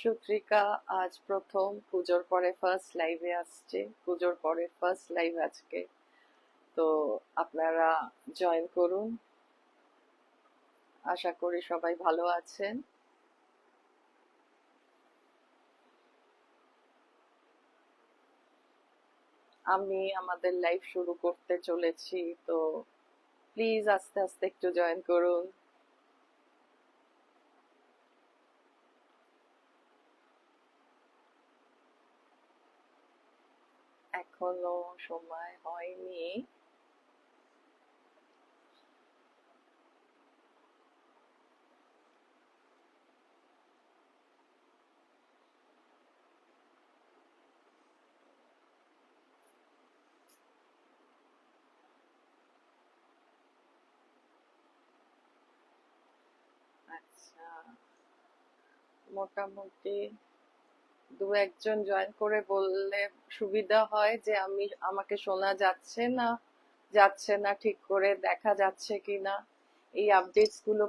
সুত্রিকা আজ প্রথম পুজোর পরে ফার্স্ট লাইভে আসছে। পুজোর পরে ফার্স্ট লাইভ আজকে। তো আপনারা জয়েন করুন। আশা করি সবাই ভালো আছেন। আমি আমাদের লাইভ শুরু করতে চলেছি, তো প্লিজ আস্তে আস্তে একটু জয়েন করুন। এখনো সময় হয়নি। আচ্ছা, মোটামুটি দু একজন জয়েন করে বললে সুবিধা হয়, যে আমাকে শোনা যাচ্ছে না ঠিক করে, দেখা যাচ্ছে কিনা। এই আপডেটস গুলো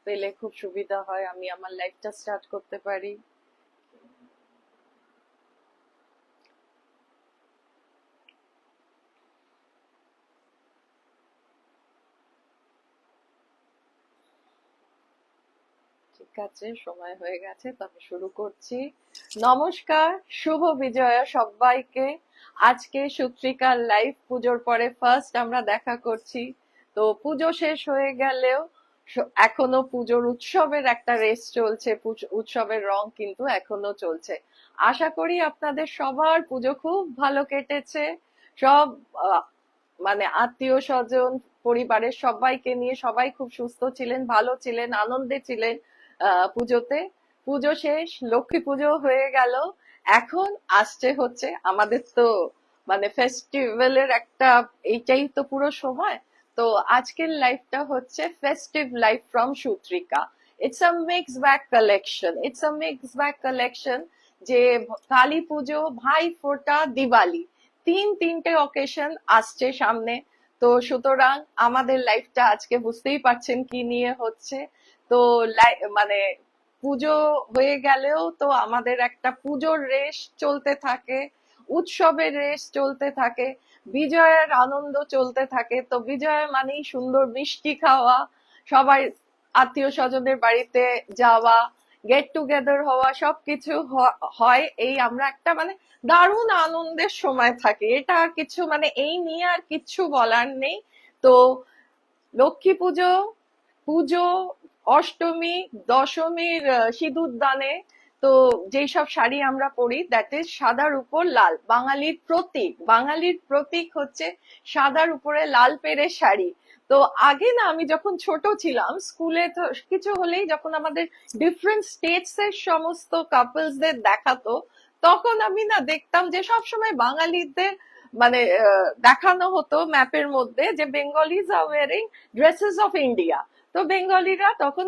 পেলে খুব সুবিধা হয়, আমি আমার লাইফটা স্টার্ট করতে পারি। ঠিক আছে, সময় হয়ে গেছে, তো আমি শুরু করছি। নমস্কার, শুভ বিজয়া সবাইকে। আজকে সুত্রিকার লাইভ পুজোর পরে ফার্স্ট আমরা দেখা করছি। তো পুজো শেষ হয়ে গেলেও এখনো পুজোর উৎসবের একটা রেস চলছে, উৎসবের রং কিন্তু এখনো চলছে। আশা করি আপনাদের সবার পুজো খুব ভালো কেটেছে। সব আহ, মানে আত্মীয় স্বজন, পরিবারের সবাইকে নিয়ে সবাই খুব সুস্থ ছিলেন, ভালো ছিলেন, আনন্দে ছিলেন। পুজোতে পুজো শেষ, লক্ষ্মী পুজো হয়ে গেল। এখন আসছে হচ্ছে আমাদের তো ফেস্টিভ্যালের একটা, এইটাই তো পুরো সময়। তো আজকের লাইফটা হচ্ছে festive life from Sutrika. It's a mix bag collection যে কালী পুজো, ভাই ফোঁটা, দিওয়ালি, তিনটে অকেশন আসছে সামনে। তো সুতরাং আমাদের লাইফটা আজকে বুঝতেই পারছেন কি নিয়ে হচ্ছে। তো পুজো হয়ে গেলেও তো আমাদের একটা পুজোর রেশ চলতে থাকে, উৎসবের রেশ চলতে থাকে, বিজয়ের আনন্দ চলতে থাকে। তো বিজয় মানেই সুন্দর মিষ্টি খাওয়া, সবাই আত্মীয় স্বজনের বাড়িতে যাওয়া, গেট টুগেদার হওয়া, সবকিছু হয়। এই আমরা একটা দারুণ আনন্দের সময় থাকি। এটা আর কিছু এই নিয়ে আর কিচ্ছু বলার নেই। তো লক্ষ্মী পুজো, পুজো, অষ্টমী, দশমীর সিঁদুর দানে তো যেই সব শাড়ি আমরা পরি, দ্যাট ইজ সাদার উপর লাল, বাঙালির প্রতীক হচ্ছে সাদার উপরে লাল পেরে শাড়ি। তো আগে না, আমি যখন ছোট ছিলাম স্কুলে, তো কিছু হলেই যখন আমাদের ডিফারেন্ট স্টেটস এর সমস্ত কাপলসদের দেখাতো, তখন আমি না দেখতাম যে সব সময় বাঙালিদের দেখানো হতো ম্যাপের মধ্যে যে Bengalis R wiring dresses of India. তো বেঙ্গলিরা তখন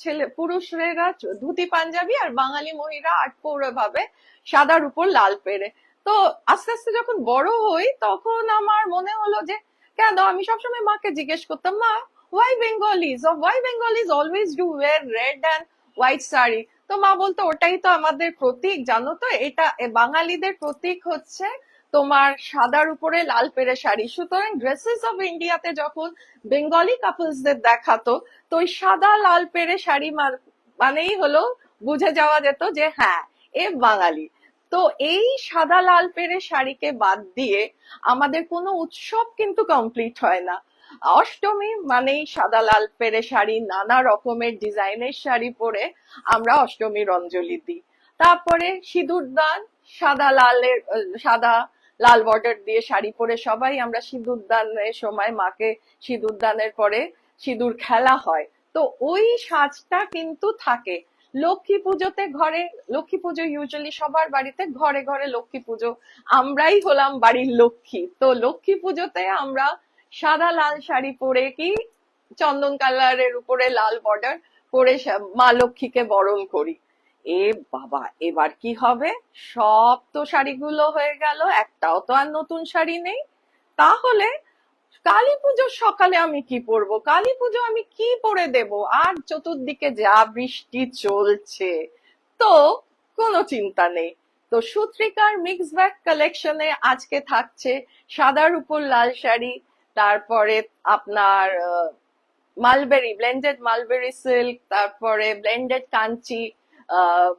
ছেলে পুরুষরা ধুতি পাঞ্জাবি, আর বাঙালি মহিলা আটপৌরে ভাবে সাদার উপর লাল পেরে। তো আস্তে আস্তে যখন বড় হই, তখন আমার মনে হলো যে কেন, আমি সবসময় মাকে জিজ্ঞেস করতাম, মা, why Bengalis always do wear red and white sari? তো মা বলতো, ওটাই তো আমাদের প্রতীক, জানো তো, এটা বাঙালিদের প্রতীক হচ্ছে তোমার সাদার উপরে লাল পেরে শাড়ি। সুতরাং ড্রেসেস অফ ইন্ডিয়াতে যখন বেঙ্গলি কাপলসদের দেখাতো, তো ওই সাদা লাল পেরে শাড়ি মানেই হলো, বুঝে যাওয়া যেত যে হ্যাঁ, এ বাঙালি। তো এই সাদা লাল পেরে শাড়িকে বাদ দিয়ে আমাদের কোনো উৎসব কিন্তু কমপ্লিট হয় না। অষ্টমী মানেই সাদা লাল পেরে শাড়ি, নানা রকমের ডিজাইনের শাড়ি পরে আমরা অষ্টমীর অঞ্জলি দিই। তারপরে সিঁদুর দান, সাদা লাল বর্ডার দিয়ে শাড়ি পরে সবাই আমরা সিঁদুর দানের সময় মাকে সিঁদুর দানের পরে সিঁদুর খেলা হয়। তো ওই সাজটা কিন্তু থাকে। লক্ষ্মী পুজোতে লক্ষ্মী পুজো ইউজুয়ালি সবার বাড়িতে ঘরে ঘরে লক্ষ্মী পুজো, আমরাই হলাম বাড়ির লক্ষ্মী। তো লক্ষ্মী পুজোতে আমরা সাদা লাল শাড়ি পরে, কি চন্দন কালারের উপরে লাল বর্ডার পরে মা লক্ষ্মীকে বরণ করি। এ বাবা, এবার কি হবে? সব তো শাড়িগুলো হয়ে গেল, একটাও তো আর নতুন শাড়ি নেই। তাহলে কালী পুজোর সকালে আমি কি পরবো? কালী পুজো আমি কি পরে দেব? আর চতুর্দিকে যা বৃষ্টি চলছে, তো কোনো চিন্তা নেই। তো সুত্রিকার মিক্স ব্যাগ কালেকশনে আজকে থাকছে সাদার উপর লাল শাড়ি, তারপরে আপনার মালবেরি, ব্লেন্ডেড মালবেরি সিল্ক, তারপরে ব্লেন্ডেড কাঞ্চি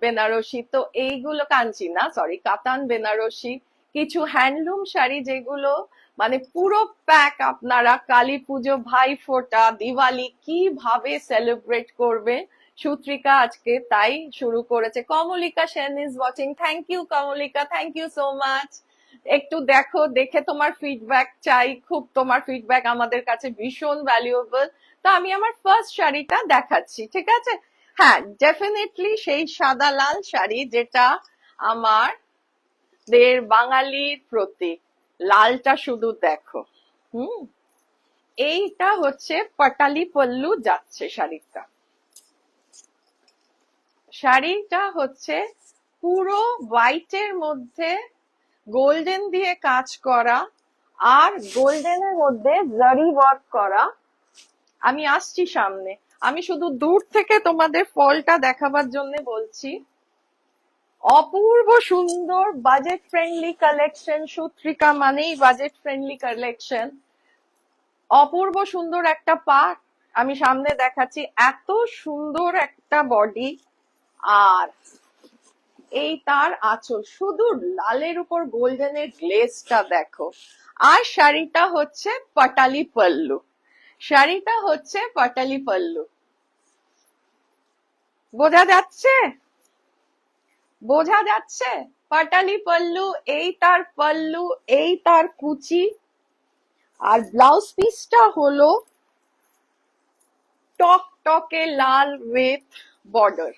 বেনারসি। তো এইগুলো কাঞ্চি না, সরি, কাতান বেনারসি, কিছু হ্যান্ডলুম শাড়ি যেগুলো মানে পুরো প্যাক আপনারা কালী পুজো, ভাইফোঁটা, দিওয়ালি কিভাবে সেলিব্রেট করবে সুত্রিকা আজকে তাই শুরু করেছে। Kamalika Sen is watching, thank you Kamalika, thank you so much. একটু দেখো, দেখে তোমার ফিডব্যাক চাই, খুব তোমার ফিডব্যাক আমাদের কাছে ভীষণ ভ্যালুয়েবল। তো আমি আমার ফার্স্ট শাড়িটা দেখাচ্ছি, ঠিক আছে? হ্যাঁ, ডেফিনেটলি সেই সাদা লাল শাড়ি যেটা আমাদের বাঙালির প্রতীক। লালটা শুধু দেখো। হুম, এইটা হচ্ছে পাটালি পল্লু যাচ্ছে শাড়িটা। শাড়িটা হচ্ছে পুরো হোয়াইটের মধ্যে গোল্ডেন দিয়ে কাজ করা, আর গোল্ডেনের মধ্যে জারি ওয়ার্ক করা। আমি আসছি সামনে, আমি শুধু দূর থেকে তোমাদের ফলটা দেখাবার জন্য বলছি। অপূর্ব সুন্দর বাজেট ফ্রেন্ডলি কালেকশন, সুত্রিকা মানেই বাজেট ফ্রেন্ডলি কালেকশন। অপূর্ব সুন্দর একটা পাড় আমি সামনে দেখাচ্ছি, এত সুন্দর একটা বডি, আর এই তার আঁচল, শুধু লালের উপর গোল্ডেনের গ্লেজটা দেখো। আর শাড়িটা হচ্ছে পাটালি পল্লু, শাড়িটা হচ্ছে পাটালি পল্লু। বোঝা যাচ্ছে? বোঝা যাচ্ছে? পাটালি পল্লু, এই তার পল্লু, এই তার কুচি। আর ব্লাউজ পিসটা হলো টকটকে লাল উইথ বর্ডার।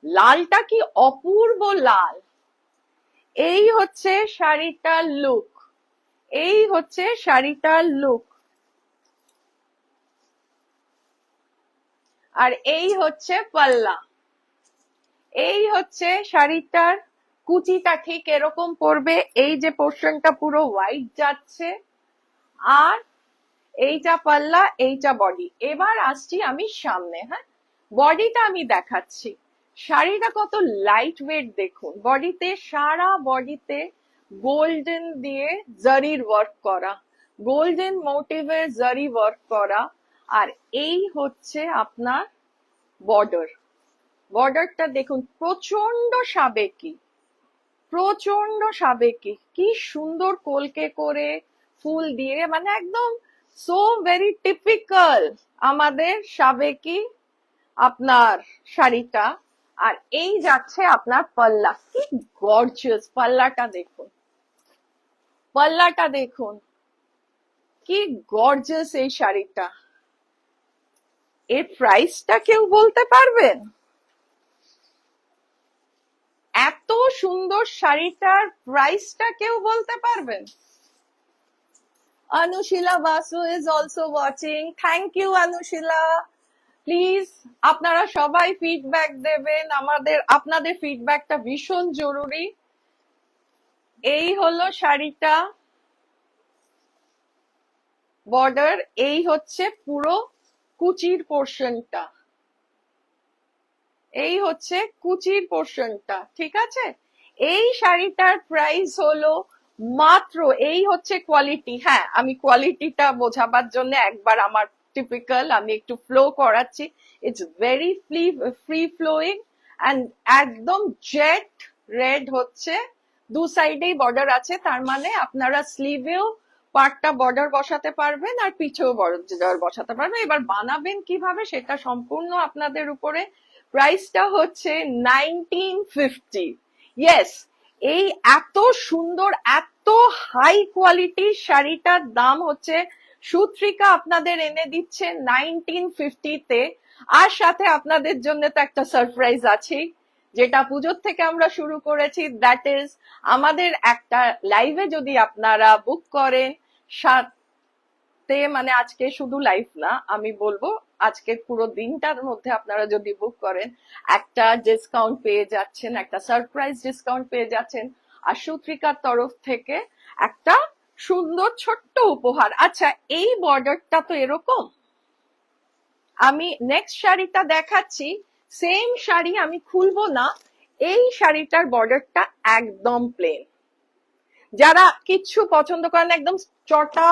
লালটা কি অপূর্ব লাল। এই হচ্ছে শাড়িটার লুক, এই হচ্ছে শাড়িটার লুক। আর এই হচ্ছে পাল্লা, এই হচ্ছে শাড়িটার কুচিটা ঠিক এরকম পড়বে, এই যে পোর্শনটা পুরো হোয়াইট যাচ্ছে, আর এইটা পাল্লা, এইটা বডি। এবার আসছি আমি সামনে। হ্যাঁ, বডিটা আমি দেখাচ্ছি। শাড়িটা কত লাইট ওয়েট দেখুন, বডিতে, সারা বডিতে গোল্ডেন দিয়ে জারির ওয়ার্ক করা, গোল্ডেন মোটিভের জারি ওয়ার্ক করা। আর এই হচ্ছে আপনার বর্ডার, বর্ডারটা দেখুন প্রচন্ড সাবেকি, প্রচন্ড সাবেকি, কি সুন্দর কলকে করে ফুল দিয়ে, মানে একদম সো ভেরি টিপিক্যাল আমাদের সাবেকি আপনার শাড়িটা। আর এই যাচ্ছে আপনার পাল্লা, কি গর্জিয়াস পাল্লাটা দেখুন, পাল্লাটা দেখুন, কি গর্জিয়াস এই শাড়িটা। এর প্রাইসটা কেউ বলতে পারবেন? এত সুন্দর শাড়িটার প্রাইসটা কেউ বলতে পারবেন? Anushila Basu is also watching. Thank you, Anushila. Please আপনারা সবাই ফিডব্যাক দেবেন, আমাদের আপনাদের ফিডব্যাকটা ভীষণ জরুরি। এই হলো শাড়িটা, বর্ডার, এই হচ্ছে পুরো কুচির পোর্শনটা, এই হচ্ছে কুচির পোর্শনটা, ঠিক আছে? এই শাড়িটার প্রাইস হলো মাত্র, এই হচ্ছে কোয়ালিটি। হ্যাঁ, আমি কোয়ালিটিটা বোঝাবার জন্য একবার আমার টিপিক্যাল আমি একটু ফ্লো করাচ্ছি। It's very free flowing and একদম জেট রেড হচ্ছে, দু সাইডেই বর্ডার আছে, তার মানে আপনারা স্লিভেও পার্টটা বর্ডার বসাতে পারবেন আর পিছেও বর্ডার বসাতে পারবেন। এবার বানাবেন কিভাবে সেটা সম্পূর্ণ আপনাদের উপরে। প্রাইসটা হচ্ছে 1950। ইয়েস, এই এত সুন্দর এত হাই কোয়ালিটির শাড়িটার দাম হচ্ছে সুত্রিকা আপনাদের এনে দিচ্ছে 1950-তে। আর সাথে আপনাদের জন্য তো একটা সারপ্রাইজ আছে, যেটা পুজোর থেকে আমরা শুরু করেছি, দ্যাট ইজ আমাদের একটা লাইভে যদি আপনারা বুক করেন, সাথে মানে আজকে শুধু লাইভ না, আমি বলবো আজকের পুরো দিনটার মধ্যে আপনারা যদি বুক করেন, একটা ডিসকাউন্ট পেয়ে যাচ্ছেন, একটা সারপ্রাইজ ডিসকাউন্ট পেয়ে যাচ্ছেন, আর সুত্রিকার তরফ থেকে একটা সুন্দর ছোট্ট উপহার। আচ্ছা, এই বর্ডারটা তো এরকম। আমি নেক্সট শাড়িটা দেখাচ্ছি, সেম শাড়ি আমি খুলবো না, এই শাড়িটার বর্ডারটা একদম প্লেন। যারা কিচ্ছু পছন্দ করেন, একদম চটা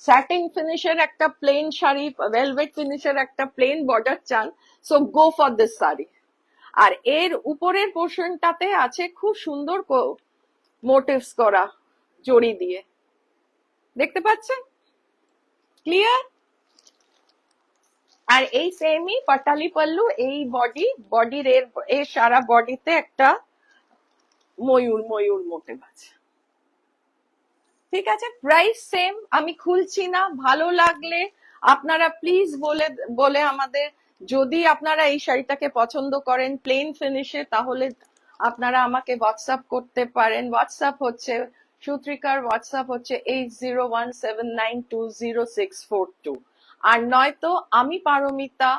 স্যাটিন ফিনিশের একটা প্লেন শাড়ি, ভেলভেট ফিনিশের একটা প্লেন বর্ডার চান, so go for this sari. আর এর উপরের পোর্শনটাতে আছে খুব সুন্দর মোটিভস করা জড়ি দিয়ে, দেখতে পাচ্ছেন? ক্লিয়ার? আর এই সেমই পাটালি পাল্লু, এই বডির এর সারা বডিতে একটা ময়ূর ময়ূর মোটিভ আছে। ঠিক আছে, প্রাইস সেম, আমি খুলছি না। ভালো লাগলে আপনারা প্লিজ বলে বলে আমাদের, যদি আপনারা এই শাড়িটাকে পছন্দ করেন প্লেন ফিনিশে, তাহলে আপনারা আমাকে হোয়াটসঅ্যাপ করতে পারেন। হোয়াটসঅ্যাপ হচ্ছে সুত্রিকার হোয়াটসঅ্যাপ হচ্ছে 8017920642। আর নয়তো আমি পারমিতা,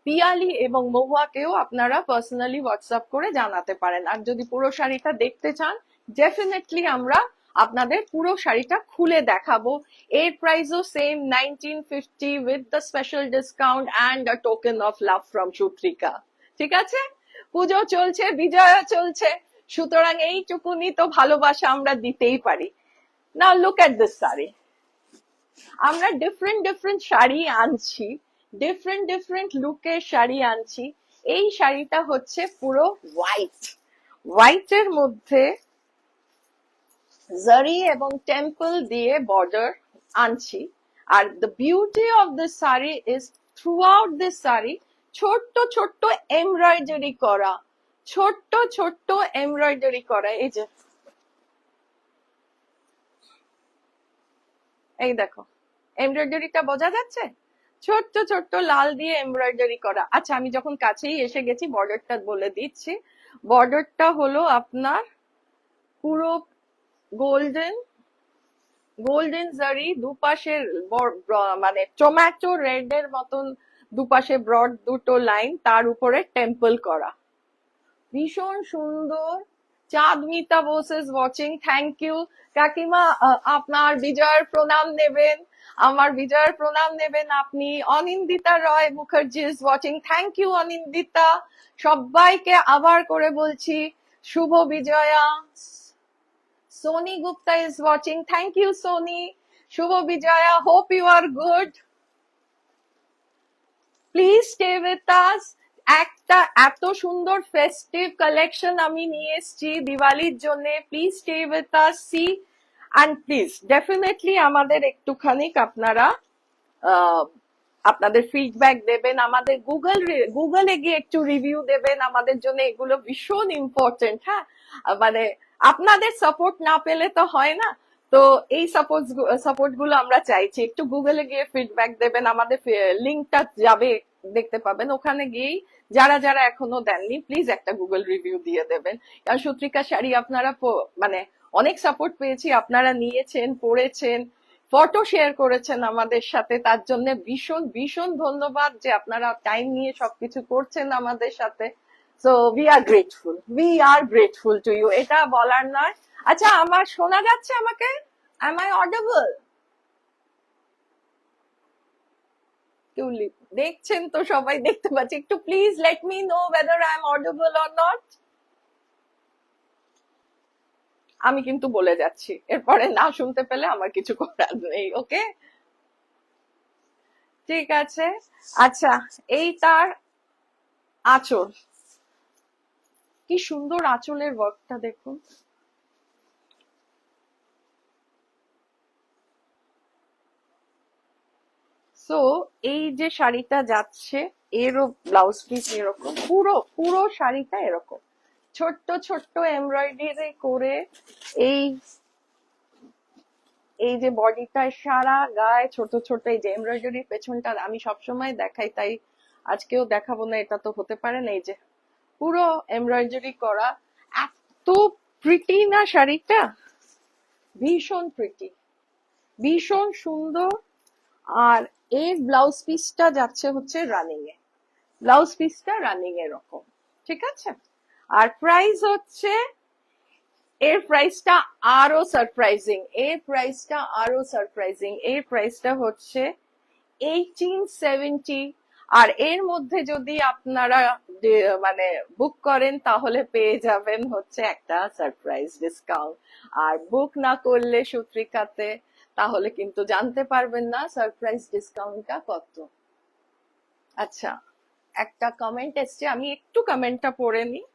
পিয়ালি এবং মহুয়াকেও আপনারা পার্সোনালি হোয়াটসঅ্যাপ করে জানাতে পারেন। আর যদি পুরো শাড়িটা দেখতে চান, ডেফিনেটলি আমরা আপনাদের পুরো শাড়িটা খুলে দেখাবো। এর প্রাইসও same 1950 with the special discount and a token of love from Sutrika. ঠিক আছে, পুজো চলছে, বিজয়া চলছে, সুতরাং এইটুকুনি তো ভালোবাসা আমরা দিতেই পারি। নাও লুক এট দিস শাড়ি। আমরা ডিফারেন্ট ডিফারেন্ট শাড়ি আনছি, ডিফারেন্ট ডিফারেন্ট লুকের শাড়ি আনছি। এই শাড়িটা হচ্ছে পুরো হোয়াইট, হোয়াইটের মধ্যে জারি এবং টেম্পল দিয়ে বর্ডার আনছি। Are the beauty of this sari is through out this sari ছোট্ট ছোট্ট এমব্রয়ডারি করা, ছোট্ট ছোট্ট এমব্রয়ডারি করা। এই যে এই দেখো, এমব্রয়ডারিটা বোঝা যাচ্ছে? ছোট্ট ছোট্ট লাল দিয়ে এমব্রয়ডারি করা। আচ্ছা, আমি যখন কাছেই এসে গেছি বর্ডারটা বলে দিচ্ছি। বর্ডারটা হলো আপনার পুরো গোল্ডেন, গোল্ডেন জারি, দুপাশের মানে টমেটো রেড এর মতন দুপাশে ব্রড দুটো লাইন, তার উপরে টেম্পল করা, ভীষণ সুন্দর। Chandmita Bose is watching, thank you কাকিমা। আপনার বিজয়ের প্রণাম নেবেন, আমার বিজয়ের প্রণাম নেবেন আপনি। Anindita Roy Mukherjee is watching, thank you Anindita. সবাইকে আবার করে বলছি শুভ Bijoya. Sony Gupta is watching. Thank you, Sony. Shubho Vijaya. Hope you are good. Please stay with us. একটা এত সুন্দর ফেস্টিভ কালেকশন আমি নিয়ে এসেছি দিওয়ালির জন্য। Please stay with us, see and please definitely আমাদের একটুখানি আপনারা আপনাদের ফিডব্যাক দেবেন, আমাদের গুগলে গিয়ে একটু রিভিউ দেবেন, আমাদের জন্য এগুলো ভীষণ ইম্পর্টেন্ট। হ্যাঁ, মানে আপনাদের সাপোর্ট না পেলে তো হয় না, তো এই সাপোর্ট গুলো আমরা চাইছি। একটু গুগলে গিয়ে ফিডব্যাক দেবেন, আমাদের লিঙ্কটা যাবে, দেখতে পাবেন, ওখানে গিয়েই যারা যারা এখনো দেননি প্লিজ একটা গুগল রিভিউ দিয়ে দেবেন। কারণ সূত্রিকা শাড়ি আপনারা মানে অনেক সাপোর্ট পেয়েছি, আপনারা নিয়েছেন, পড়েছেন, ফটো শেয়ার করেছেন আমাদের সাথে, তার জন্য ভীষণ ভীষণ ধন্যবাদ যে আপনারা টাইম নিয়ে সবকিছু করছেন আমাদের সাথে। So we are grateful to you, এটা বলার নয়। আচ্ছা, আমার শোনা যাচ্ছে আমাকে? Am I audible? দেখছেন তো, সবাই দেখতে পাচ্ছে, একটু please let me no whether I am audible or not. আমি কিন্তু বলে যাচ্ছি, এরপরে না শুনতে পেলে আমার কিছু করার নেই। ওকে, ঠিক আছে। আচ্ছা, এই তার আঁচল, কি সুন্দর আঁচলের ওয়ার্কটা দেখুন। সো এই যে শাড়িটা যাচ্ছে, এরও ব্লাউজ পিস এরকম, পুরো পুরো শাড়িটা এরকম ছোট্ট ছোট্ট এমব্রয়ডারি করে। এই এই যে বডিটা সারা গায়ে ছোট ছোট এই যে এমব্রয়ডারি, পেছনটা আমি সবসময় দেখাই, তাই আজকেও দেখাবো না, এটা তো হতে পারে না। এই যে পুরো এমব্রয়ডারি করা, এত প্রিটি না শাড়িটা, ভীষণ প্রিটি, ভীষণ সুন্দর। আর এর ব্লাউজ পিসটা যাচ্ছে হচ্ছে রানিং এ, ব্লাউজ পিসটা রানিং এরকম, ঠিক আছে। আর প্রাইস হচ্ছে, এর প্রাইসটা আরো সারপ্রাইজিং, এর প্রাইসটা আরো সারপ্রাইজিং, এর প্রাইসটা হচ্ছে 1870। আর এর মধ্যে যদি আপনারা মানে বুক করেন তাহলে পেয়ে যাবেন হচ্ছে একটা সারপ্রাইজ ডিসকাউন্ট। আর বুক না করলে সূত্রিকাতে তাহলে কিন্তু জানতে পারবেন না সারপ্রাইজ ডিসকাউন্টটা কত। আচ্ছা, একটা কমেন্ট এসছে, আমি একটু কমেন্টটা পড়ে নিই।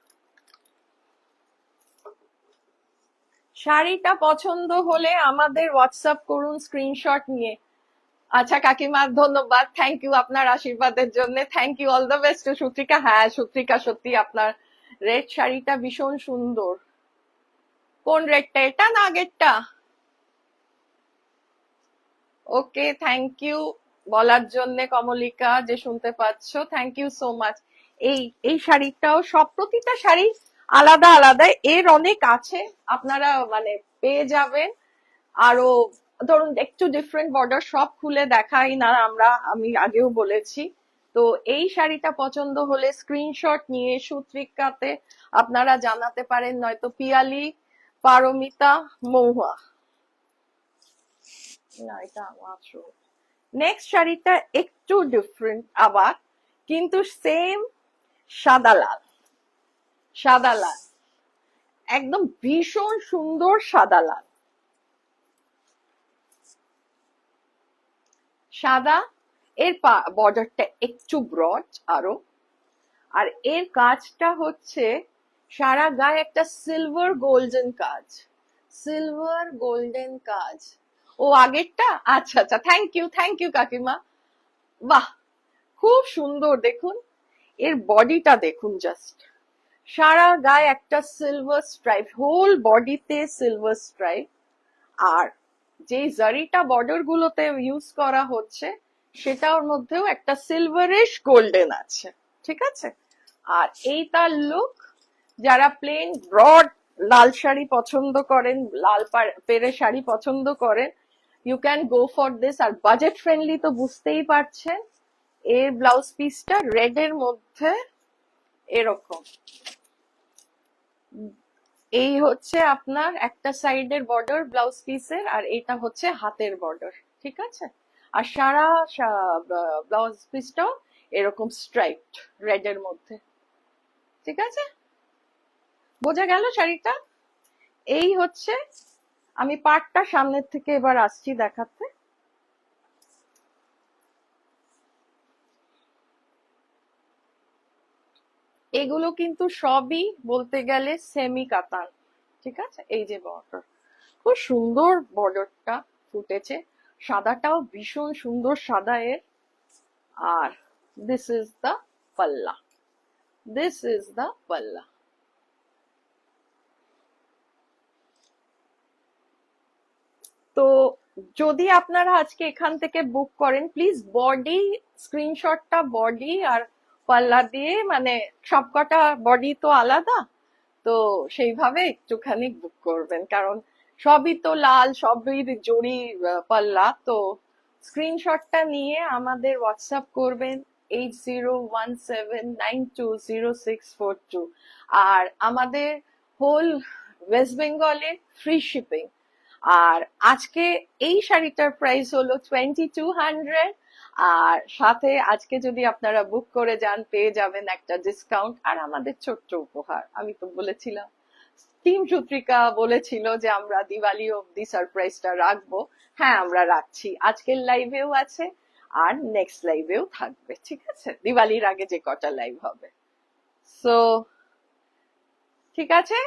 শাড়িটা পছন্দ হলে আমাদের হোয়াটসঅ্যাপ করুন স্ক্রিনশট নিয়ে। আচ্ছা কাকিমা, ধন্যবাদ, থ্যাংক ইউ আপনার আশীর্বাদের জন্য, thank you, all the best to Sutrika. হ্যাঁ সূত্রিকা, সত্যি আপনার রেড শাড়িটা ভীষণ সুন্দর। কোন রেডটা, এটা না আগেরটা? ওকে, থ্যাংক ইউ বলার জন্য কমলিকা, যে শুনতে পাচ্ছ, থ্যাংক ইউ সো মাচ। এই এই শাড়িটাও, সব প্রতিটা শাড়ি আলাদা আলাদা, এর অনেক আছে, আপনারা মানে পেয়ে যাবেন। আরো ধরুন একটু ডিফারেন্ট বর্ডার, সব খুলে দেখাই না আমরা, আমি আগেও বলেছি। তো এই শাড়িটা পছন্দ হলে স্ক্রিনশট নিয়ে সূত্রিকাতে আপনারা জানাতে পারেন, নয়তো পিয়ালি, পারমিতা, মহুয়া। না এটা মাত্র। নেক্সট শাড়িটা একটু ডিফারেন্ট আবার, কিন্তু সেম, সাদা লাল। সাদা লাল, একদম ভীষণ সুন্দর সাদা লাল, সাদা। এর বর্ডারটা একটু ব্রড আরো, আর এর কাজটা হচ্ছে সারা গায়ে একটা সিলভার গোল্ডেন কাজ, সিলভার গোল্ডেন কাজ। ও আগেরটা, আচ্ছা আচ্ছা, থ্যাংক ইউ কাকিমা। বাহ, খুব সুন্দর, দেখুন এর বডিটা দেখুন জাস্ট, সারা গায়ে একটা সিলভার স্ট্রাইপ, হোল বডিতে সিলভার স্ট্রাইপ। আর যে জারিটা বর্ডার গুলোতে ইউজ করা হচ্ছে সেটার মধ্যেও একটা সিলভারিশ গোল্ডেন আছে, ঠিক আছে। আর এই তার লুক। যারা প্লেন ব্রড লাল শাড়ি পছন্দ করেন, লাল পেরে শাড়ি পছন্দ করেন, you can go for this. আর বাজেট ফ্রেন্ডলি তো বুঝতেই পারছেন। এর ব্লাউজ পিসটা রেড এর মধ্যে এরকম, এই হচ্ছে আপনার একটা সাইডের বর্ডার ব্লাউজ পিসের, আর এটা হচ্ছে হাতের বর্ডার, ঠিক আছে। আর সারা ব্লাউজ পিসটাও এরকম স্ট্রাইপড রেড এর মধ্যে, ঠিক আছে। বোঝা গেল শাড়িটা? এই হচ্ছে, আমি পাটটা সামনের থেকে এবার আসছি দেখাতে। এগুলো কিন্তু সবই বলতে গেলে সেমি কাতান, ঠিক আছে। এই যে বর্ডার, খুব সুন্দর বর্ডারটা ফুটেছে, সাদাটাও ভীষণ সুন্দর সাদা এর। আর দিস ইজ দ্য পাল্লা, দিস ইজ দ্য পাল্লা। তো যদি আপনারা আজকে এখান থেকে বুক করেন, প্লিজ বডি স্ক্রিনশটটা বডি আর পাল্লা দিয়ে, মানে সবকটা বডি তো আলাদা, তো সেইভাবে একটুখানি বুক করবেন, কারণ সবই তো লাল, সবই জড়ি পাল্লা। তো স্ক্রিনশটটা নিয়ে আমাদের হোয়াটসঅ্যাপ করবেন 8017920642। আর আমাদের হোল ওয়েস্ট বেঙ্গলে ফ্রি শিপিং। আর আজকে এই শাড়িটার প্রাইস হলো 2200। আর সাথে আজকে যদি আপনারা বুক করে যান পেয়ে যাবেন একটা ডিসকাউন্ট আর আমাদের ছোট্ট উপহার। আমি তো বলেছিলাম, টিম সূত্রিকা বলেছিল যে আমরা দিওয়ালি অব্দি সারপ্রাইজটা রাখবো। হ্যাঁ আমরা রাখছি, আজকের লাইভেও আছে আর নেক্সট লাইভেও থাকবে, ঠিক আছে, দিওয়ালির আগে যে কটা লাইভ হবে। সো ঠিক আছে,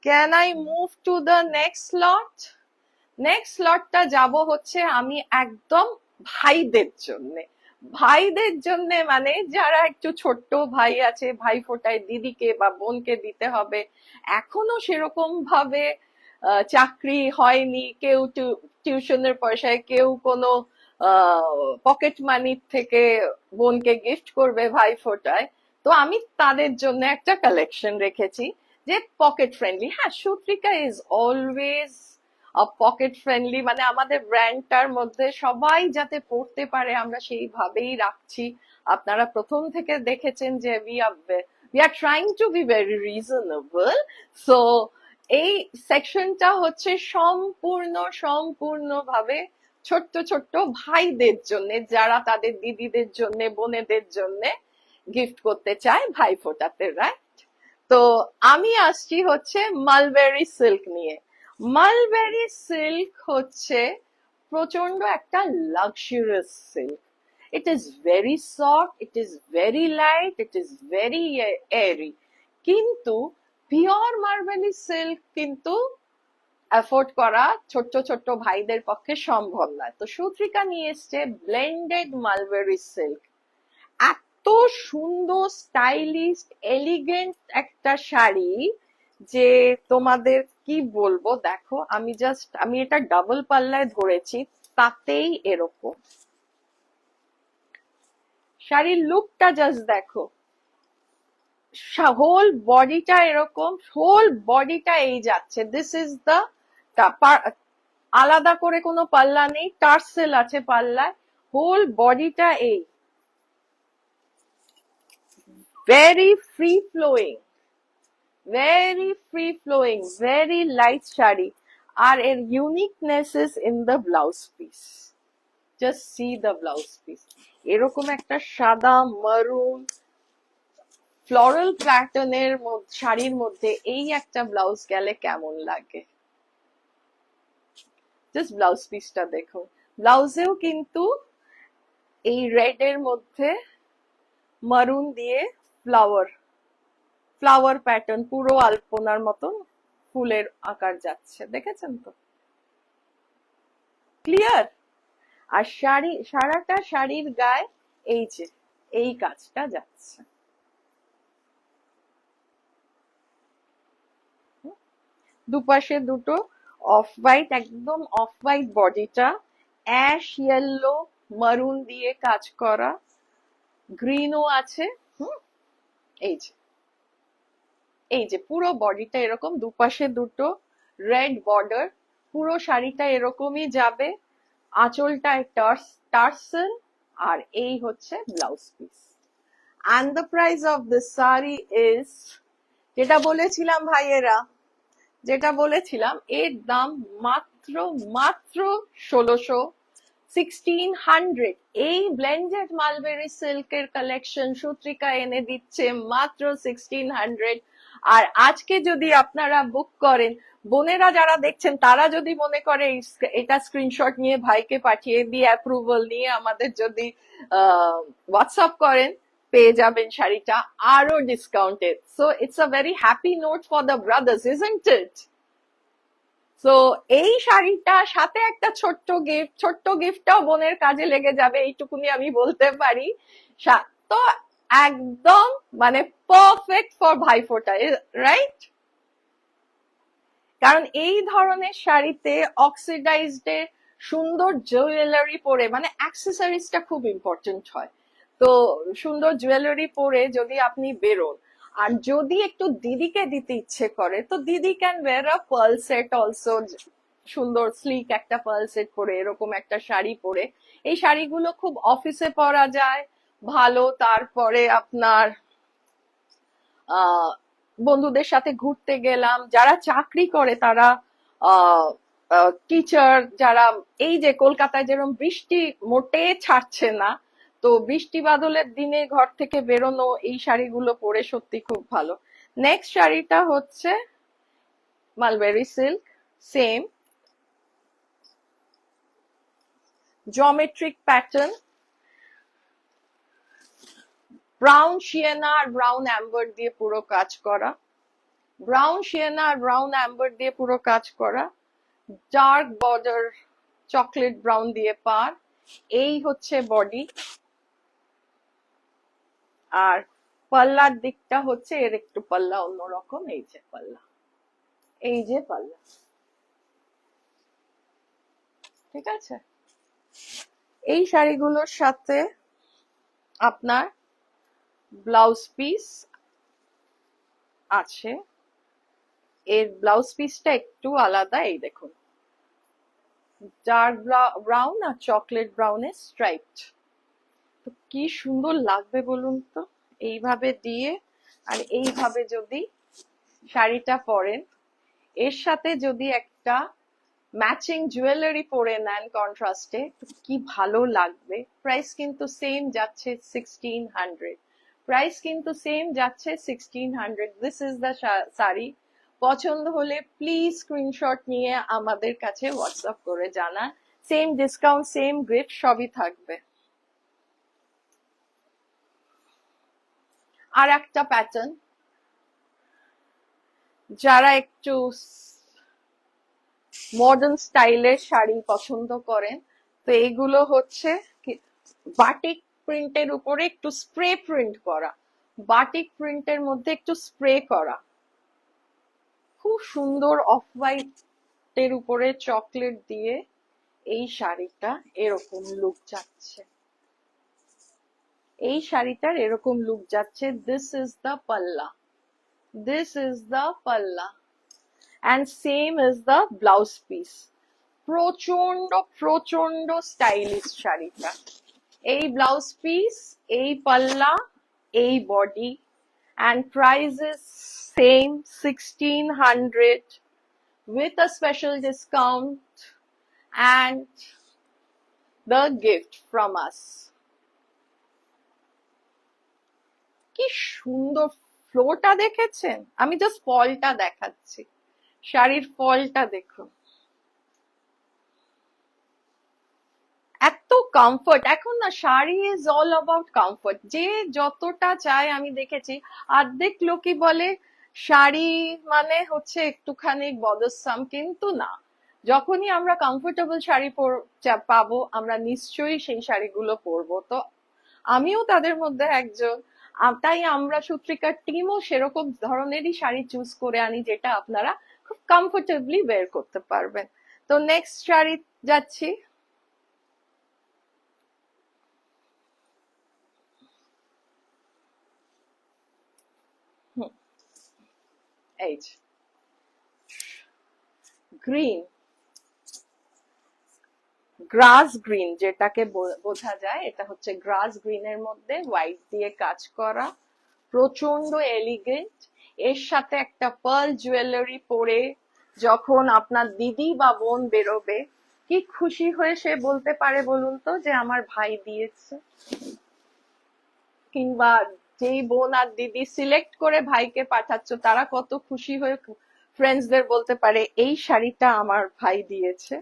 can I move to the next slot? Next স্লটটা যাব হচ্ছে আমি একদম ভাইদের জন্য, ভাইদের জন্য, মানে যারা একটু ছোট্ট ভাই আছে, ভাই ফোটায় দিদিকে বা বোনকে দিতে হবে, এখনো সেরকম ভাবে চাকরি হয়নি, কেউ টিউশনের পয়সায়, কেউ কোনো পকেট মানি থেকে বোনকে গিফট করবে ভাই ফোটায়। তো আমি তাদের জন্য একটা কালেকশন রেখেছি যে পকেট ফ্রেন্ডলি। হ্যাঁ, সূত্রিকা ইজ অলওয়েজ পকেট ফ্রেন্ডলি, মানে আমাদের ব্র্যান্ডটার মধ্যে সবাই যাতে পড়তে পারে আমরা সেইভাবেই রাখছি। আপনারা প্রথম থেকে দেখেছেন যে we are trying to be very reasonable. So এই সেকশনটা হচ্ছে সম্পূর্ণ ভাবে ছোট্ট ছোট্ট ভাইদের জন্য, যারা তাদের দিদিদের জন্য, বোনেদের জন্য গিফট করতে চায় ভাইফোঁটাতে, রাইট? তো আমি আসছি হচ্ছে মালবেরি সিল্ক নিয়ে। মালবেরি সিল্ক হচ্ছে প্রচন্ড একটা luxurious silk. It is very soft, it is very light, it is very airy. কিন্তু পিওর মালবেরি সিল্ক কিন্তু অ্যাফোর্ড করা ছোট্ট ছোট্ট ভাইদের পক্ষে সম্ভব নয়। তো সুত্রিকা নিয়ে এসছে ব্লেন্ডেড মালবেরি সিল্ক। এত সুন্দর, স্টাইলিশ, এলিগেন্ট একটা শাড়ি যে তোমাদের কি বলবো। দেখো, আমি এটা ডাবল পাল্লায় ধরেছি, তাতেই এরকম। শাড়ির লুকটা জাস্ট দেখো, হোল বডিটা এরকম, হোল বডিটা এই যাচ্ছে। দিস ইজ দ্য, আলাদা করে কোনো পাল্লা নেই, টার্সেল আছে পাল্লায়, হোল বডিটা এই, very free flowing, very free flowing, very light sari. আর এর uniqueness is in the blouse piece. Just see the blouse piece. এরকম একটা সাদা মারুন ফ্লোরাল প্যাটার্নের শাড়ির মধ্যে এই একটা ব্লাউজ গেলে কেমন লাগে। জাস্ট ব্লাউজ পিসটা দেখো। ব্লাউজেও কিন্তু এই রেড এর মধ্যে মারুন দিয়ে ফ্লাওয়ার প্যাটার্ন, পুরো আলপনার মতন ফুলের আকার যাচ্ছে, দেখেছেন তো? ক্লিয়ার? আর সারাটা শাড়ির গায়ে এই যে এই কাজটা যাচ্ছে। দুপাশে দুটো অফ হোয়াইট, একদম অফ হোয়াইট বডিটা, অ্যাশ ইয়েলো মারুন দিয়ে কাজ করা, গ্রিনও আছে। এই যে পুরো বডিটা এরকম, দুপাশে দুটো রেড বর্ডার, পুরো শাড়িটা এরকমই যাবে। আঁচলটায় টার্সেল, আর এই হচ্ছে blouse piece. and the price of this saree is, যেটা বলেছিলাম ভাইয়েরা, যেটা বলেছিলাম, এর দাম মাত্র মাত্র 1600। এই ব্লেন্ডেড মালবেরি সিল্কের কালেকশন সুত্রিকা এনে দিচ্ছে মাত্র 1600। আর আজকে যদি আপনারা বুক করেন, বোনেরা যারা দেখছেন তারা যদি মনে করে এটা স্ক্রিনশট নিয়ে ভাইকে পাঠিয়ে দিয়ে অ্যাপ্রুভাল নিয়ে আমাদের যদি হোয়াটসঅ্যাপ করেন, পেয়ে যাবেন শাড়িটা আরো discounted. So it's a very happy note for the brothers, isn't it? So এই শাড়িটার সাথে একটা ছোট্ট গিফটটাও বোনের কাজে লেগে যাবে, এইটুকুনি আমি বলতে পারি। তো একদম মানে পারফেক্ট ফর ভাইফোঁটা, রাইট? কারণ এই ধরনের শাড়িতে অক্সিডাইজড এর সুন্দর জুয়েলারি পরে, মানে অ্যাক্সেসরিজটা খুব ইম্পর্টেন্ট হয়। তো সুন্দর জুয়েলারি পরে যদি আপনি বেরোন, আর যদি একটু দিদিকে দিতে ইচ্ছে করে, তো দিদি can wear a pearl set also. সুন্দর স্লিক একটা পার্ল সেট পরে, এরকম একটা শাড়ি পরে, এই শাড়িগুলো খুব অফিসে পরা যায় ভালো। তারপরে আপনার বন্ধুদের সাথে ঘুরতে গেলাম, যারা চাকরি করে তারা, টিচার যারা, এই যে কলকাতায় যেরকম বৃষ্টি মোটে ছাড়ছে না, তো বৃষ্টি বাদলের দিনে ঘর থেকে বেরোনো এই শাড়িগুলো পরে সত্যি খুব ভালো। নেক্সট শাড়িটা হচ্ছে mulberry silk, same geometric pattern, brown sienna আর ব্রাউন অ্যাম্বার দিয়ে পুরো কাজ করা, ব্রাউন শিয়েনা আর ব্রাউন অ্যাম্বার দিয়ে পুরো কাজ করা, ডার্ক বর্ডার চকলেট ব্রাউন দিয়ে পার। এই হচ্ছে বডি, আর পাল্লার দিকটা হচ্ছে এর একটু পাল্লা অন্যরকম। এই যে পাল্লা, এই যে পাল্লা, ঠিক আছে? এই শাড়িগুলোর সাথে আপনার ব্লাউজ পিস আছে। এর ব্লাউজ পিসটা একটু আলাদা, এই দেখুন, ডার্ক ব্রাউন আর চকলেট ব্রাউনের স্ট্রাইপড। তো কি সুন্দর লাগবে বলুন তো এইভাবে দিয়ে। আর এইভাবে যদি শাড়িটা পরেন, এর সাথে যদি একটা ম্যাচিং জুয়েলারি পরে নেন কন্ট্রাস্টে, কি ভালো লাগবে। প্রাইস কিন্তু সেম যাচ্ছে 1600, প্রাইস কিন্তু সেম যাচ্ছে 1600। This is the sari. পছন্দ হলে প্লিজ স্ক্রিনশট নিয়ে আমাদের কাছে হোয়াটসঅ্যাপ করে জানান। সেম ডিসকাউন্ট, সেম গিফট সবই থাকবে। আর একটা প্যাটার্ন, যারা একটু মডার্ন স্টাইলের শাড়ি পছন্দ করেন, তো এগুলো হচ্ছে বাটিক প্রিন্টের উপরে একটু স্প্রে প্রিন্ট করা, বাটিক প্রিন্টের মধ্যে একটু স্প্রে করা, খুব সুন্দর অফ হোয়াইট এর উপরে চকলেট দিয়ে এই শাড়িটা এরকম লুক যাচ্ছে, এই শাড়িটার এরকম লুক যাচ্ছে। দিস ইজ দ্য পাল্লা, দিস ইজ দ্য পাল্লা, and same is the blouse piece. প্রচন্ড প্রচন্ড স্টাইলিশ শাড়িটা। এই ব্লাউজ পিস, এই পাল্লা, এই body, and price is same 1600 with a special discount and the gift from us. কি সুন্দর ফ্লোটা দেখেছেন? আমি জাস্ট ফলটা দেখাচ্ছি, শাড়ির ফলটা দেখুন, এত কমফর্ট। এখন না sari is all about comfort, যে যতটা চায়। আমি দেখেছি অর্ধেক লোকই বলে শাড়ি মানে হচ্ছে একটুখানি বদরসাম, কিন্তু না, যখনই আমরা কমফোর্টেবল শাড়ি পাবো আমরা নিশ্চয়ই সেই শাড়িগুলো পরবো। তো আমিও তাদের মধ্যে একজন, তাই আমরা সূত্রিকার টিমও সেরকম ধরনেরই শাড়ি চুজ করে আনি যেটা আপনারা খুব কমফোর্টেবলি বের করতে পারবেন। তো নেক্সট শাড়ি যাচ্ছি। এই গ্রিন, গ্রাস গ্রিন যেটাকে বোঝা যায়, এটা হচ্ছে গ্রাস গ্রিনের মধ্যে হোয়াইট দিয়ে কাজ করা, প্রচন্ড এলিগেন্ট। এর সাথে একটা পার্ল জুয়েলারি পরে যখন আপনার দিদি বা বোন বেরোবে, কি খুশি হয়ে সে বলতে পারে বলুন তো যে আমার ভাই দিয়েছে। কিংবা যেই বোন আর দিদি সিলেক্ট করে ভাইকে পাঠাচ্ছ, তারা কত খুশি হয়ে ফ্রেন্ডসদের বলতে পারে এই শাড়িটা আমার ভাই দিয়েছে।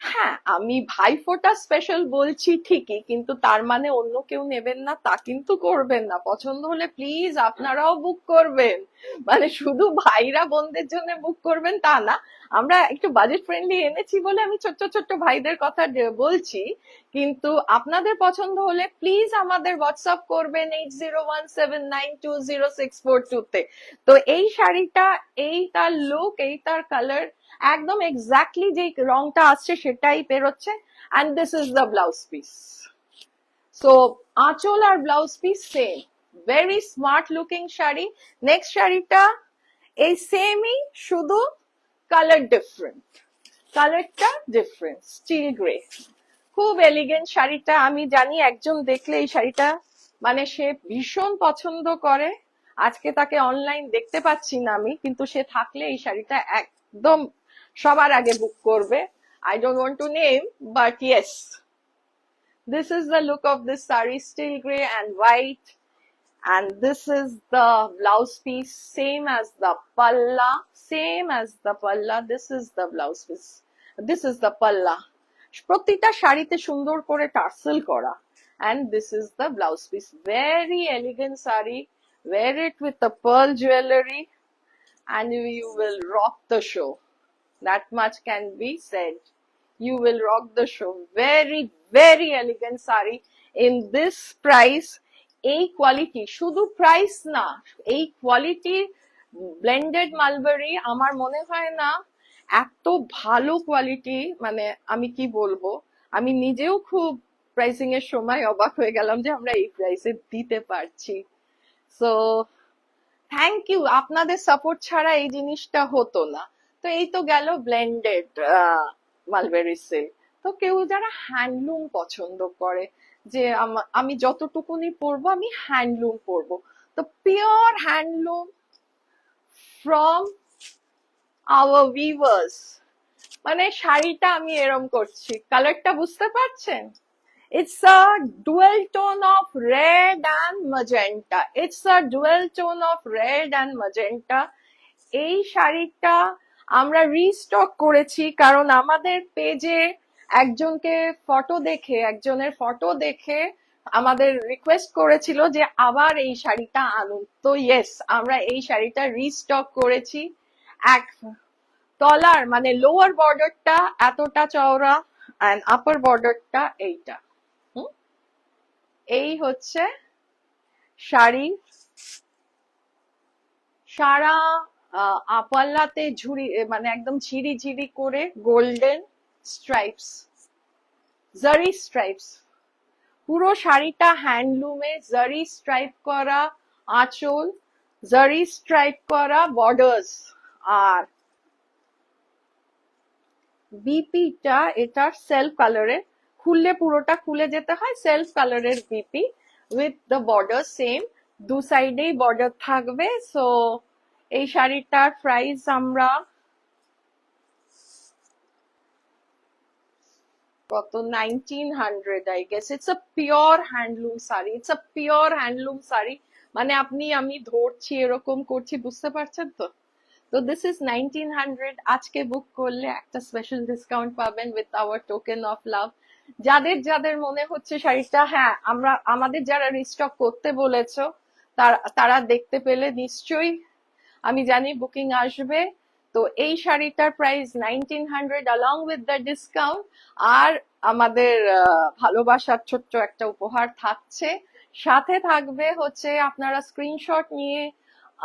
হ্যাঁ, আমি ভাইফোঁটা স্পেশাল বলছি ঠিকই, কিন্তু তার মানে অন্য কেউ নেবেন না তা কিন্তু করবেন না। পছন্দ হলে প্লিজ আপনারাও বুক করবেন, মানে শুধু ভাইরা বোনদের জন্য বুক করবেন তা না। আমরা একটু বাজেট ফ্রেন্ডলি এনেছি বলে আমি ছোট্ট ছোট্ট ভাইদের কথা বলছি, কিন্তু আপনাদের পছন্দ হলে প্লিজ আমাদের হোয়াটসঅ্যাপ করবেন 8017920642 তে। তো এই শাড়িটা, এই তার লুক, এই তার কালার, একদম এক্স্যাক্টলি যে রংটা আসছে সেটাই বেরোচ্ছে। And this is the blouse piece. So আঁচল আর blouse piece same, very smart looking sari. Next শাড়িটা এই সেমই, শুধু কালার ডিফারেন্ট, কালারটা ডিফারেন্ট, স্টিল গ্রে, খুব এলিগেন্ট শাড়িটা। আমি জানি একজন দেখলে এই শাড়িটা মানে সে ভীষণ পছন্দ করে। আজকে তাকে অনলাইন দেখতে পাচ্ছি না আমি, কিন্তু সে থাকলে এই শাড়িটা একদম সবার আগে বুক করবে। I don't want to name, but yes, this is the look of this saree, still grey and white, and this is the blouse piece, same as the palla, same as the palla. This is the blouse piece, this is the palla, প্রতিটা শাড়িতে সুন্দর করে tassel করা, and this is the blouse piece. Very elegant saree, wear it with the pearl jewelry and you will rock the show. That much can be said. You will rock the show. Very, very elegant saree in this price. এই quality, শুধু price না, এই quality blended mulberry আমার মনে হয় না এত ভালো কোয়ালিটি। মানে আমি কি বলবো, আমি নিজেও খুব প্রাইসিং এর সময় অবাক হয়ে গেলাম যে আমরা এই প্রাইসে দিতে পারছি। সো থ্যাংক ইউ, আপনাদের সাপোর্ট ছাড়া এই জিনিসটা হতো না। তো এই তো গেল ব্লেন্ডেড মালবেরি সিল্ক। তো কেউ যারা হ্যান্ডলুম পছন্দ করে, যে আমি যতটুকুনি পরবো আমি হ্যান্ডলুম পরবো, তো pure handloom from our weavers, মানে শাড়িটা আমি এরম করছি, কালারটা বুঝতে পারছেন? It's a dual tone of red and magenta. It's a dual tone of red and magenta. এই শাড়িটা আমরা রিস্টক করেছি কারণ আমাদের পেজে একজনের ফটো দেখে আমাদের রিকোয়েস্ট করেছিল যে আবার এই শাড়িটা আনুন। তো ইয়েস, আমরা এই শাড়িটা রিস্টক করেছি। এক তলার মানে লোয়ার বর্ডারটা এতটা চওড়া এন্ড আপার বর্ডারটা এইটা। এই হচ্ছে শাড়ি, সারা পাল্লাতে ঝুড়ি মানে একদম ঝিরি ঝিরি করে গোল্ডেন স্ট্রাইপস, জারি স্ট্রাইপস। পুরো শাড়িটা হ্যান্ডলুমে জারি স্ট্রাইপ করা আঁচল, জারি স্ট্রাইপ করা বর্ডার্স, আর বিপিটা এটার সেলফ কালারে, খুললে পুরোটা খুলে যেতে হয়, সেলফ কালারের BP with the border same, দু সাইডেই বর্ডার থাকবে। সো এই শাড়িটার প্রাইস আমরা কত, 1900 I guess. It's a pure handloom sari, it's a pure handloom sari, মানে আমি ধরছি এরকম করছি, বুঝতে পারছেন তো? তো দিস ইজ 1900। আজকে বুক করলে একটা স্পেশাল ডিসকাউন্ট পাবেন উইথ আওয়ার টোকেন অফ লাভ। যাদের যাদের মনে হচ্ছে শাড়িটা, হ্যাঁ আমাদের যারা রিস্টক করতে বলেছো তারা দেখতে পেলে নিশ্চয়ই, আমি জানি বুকিং আসবে। তো এই শাড়িটার price 1900 along with the discount, আর আমাদের ভালোবাসার ছোট্ট একটা উপহার থাকছে। সাথে থাকবে হচ্ছে আপনারা স্ক্রিনশট নিয়ে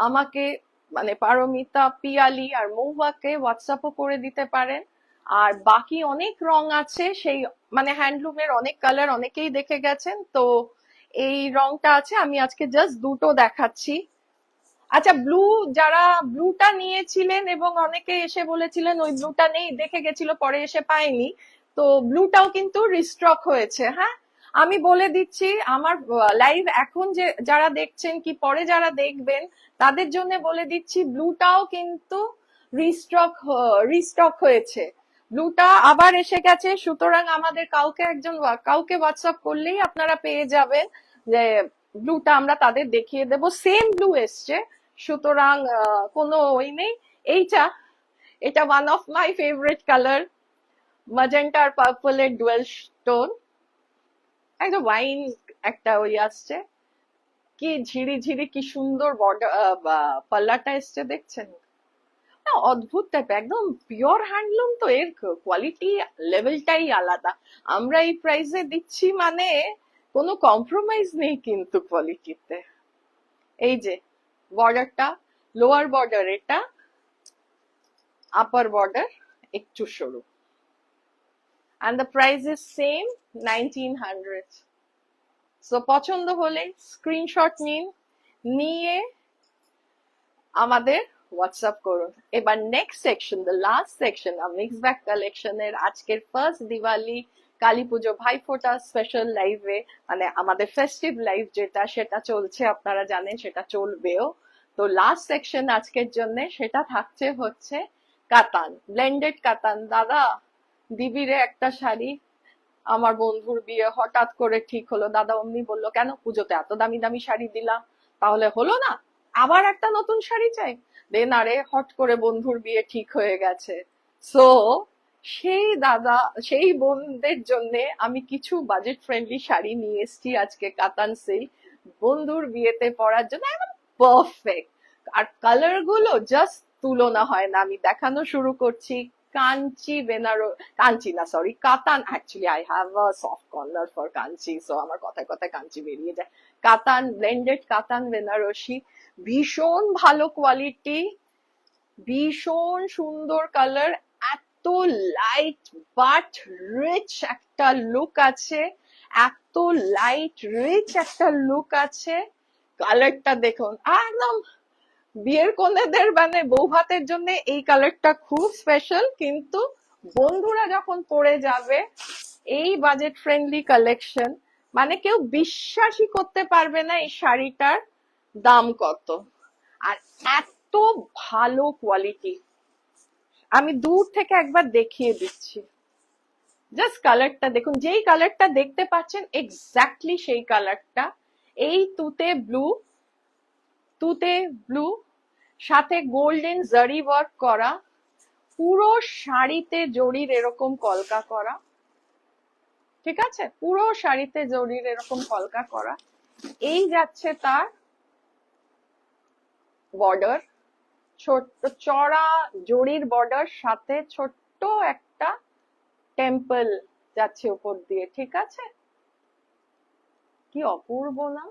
আমাকে মানে পারমিতা, পিয়ালি আর মৌহাকে হোয়াটসঅ্যাপও করে দিতে পারেন। আর বাকি অনেক রং আছে, সেই মানে হ্যান্ডলুমের অনেক কালার অনেকেই দেখে গেছেন, তো এই রংটা আছে, আমি আজকে জাস্ট দুটো দেখাচ্ছি। আচ্ছা, যারা ব্লুটা নিয়েছিলেন এবং অনেকে এসে বলেছিলেন ওই ব্লুটা নেই, দেখে গেছিল পরে এসে পায়নি, তো ব্লুটাও কিন্তু রিস্টক হয়েছে। হ্যাঁ, আমি বলে দিচ্ছি, আমার লাইভ এখন যে যারা দেখছেন কি পরে যারা দেখবেন তাদের জন্য বলে দিচ্ছি, ব্লুটাও কিন্তু রিস্টক হয়েছে, ব্লুটা আবার এসে গেছে। সুতরাং আমাদের কাউকে হোয়াটসঅ্যাপ করলেই আপনারা পেয়ে যাবেন যে ব্লুটা আমরা তাদের দেখিয়ে দেব, সেম ব্লু এসছে। সুতরাং কোনো ওই নেই। এটা one of my favourite colour, magenta আর পার্পল এর ডুয়েল টোন, একটা ওয়াইন একটা ওই আসছে, কি ঝিরি ঝিরি কি সুন্দর বর্ডার পাল্লাটা এসছে, দেখছেন? অদ্ভুত টাইপ, একদম পিওর হ্যান্ডলুম, তো এর কোয়ালিটি লেভেলটাই আলাদা। আমরা এই প্রাইসে দিচ্ছি মানে কোনো কম্প্রোমাইজ নেই কিন্তু কোয়ালিটিতে। এই যে বর্ডারটা, লোয়ার বর্ডার এটা, আপার বর্ডার একটু সরু, and the price is same 1900। So পছন্দ হলে স্ক্রিনশট নিয়ে আমাদের হোয়াটসঅ্যাপ করুন। এবার next section, the last section, mix bag কালেকশনের আজকের ফার্স্ট দিওয়ালি কালী পুজো ভাইফোঁটা স্পেশাল লাইভে, মানে আমাদের ফেস্টিভ লাইভ সেটা চলছে, আপনারা জানেন সেটা চলবেও। তো লাস্ট সেকশন আজকের জন্য সেটা থাকছে হচ্ছে কাতান, ব্লেন্ডেড কাতান। দাদা দিবিরে একটা শাড়ি, আমার বন্ধুর বিয়ে হঠাৎ করে ঠিক হলো, দাদা অমনি বললো কেন পুজোতে এত দামি দামি শাড়ি দিলাম, তাহলে হলো না, আবার একটা নতুন শাড়ি চাই। দেন আরে হট করে বন্ধুর বিয়ে ঠিক হয়ে গেছে। সো সেই বোনদের জন্য আমি কিছু বাজেট ফ্রেন্ডলি শাড়ি নিয়ে এসেছি আজকে, কাতান সিল্ক, বন্ধুর বিয়েতে পরার জন্য একদম পারফেক্ট। আর কালার গুলো জাস্ট তুলনা হয় না। আমি দেখানো শুরু করছি কাঞ্চি না, সরি, কাতান। Actually I have a soft corner for Kanchi, so আমার কথায় কথায় কাঞ্চি বেরিয়ে যায়। কাতান, ব্লেন্ডেড কাতান বেনারসি, ভীষণ ভালো কোয়ালিটি, ভীষণ সুন্দর কালার, এত লাইট বাট রিচ একটা লুক আছে, এত লাইট রিচ একটা লুক আছে। কালারটা দেখুন, একদম বিয়ের কনেদের মানে বৌভাতের জন্য এই কালারটা খুব স্পেশাল, কিন্তু বন্ধুরা যখন পরে যাবে এই বাজেট ফ্রেন্ডলি কালেকশন, মানে কেউ বিশ্বাসই করতে পারবে না এই শাড়িটার দাম কত, আর এত ভালো কোয়ালিটি। আমি দূর থেকে একবার দেখিয়ে দিচ্ছি, জাস্ট কালারটা দেখুন, যেই কালারটা দেখতে পাচ্ছেন এক্স্যাক্টলি সেই কালারটা। এই তুতে ব্লু সাথে গোল্ডেন জারি ওয়ার্ক করা, পুরো শাড়িতে জরির এরকম কলকা করা, ঠিক আছে, পুরো শাড়িতে জরির এরকম কলকা করা। এই যাচ্ছে তার বর্ডার, ছোট্ট চড়া জরির বর্ডার, সাথে ছোট্ট একটা টেম্পল যাচ্ছে উপর দিয়ে, ঠিক আছে। কি অপূর্ব না?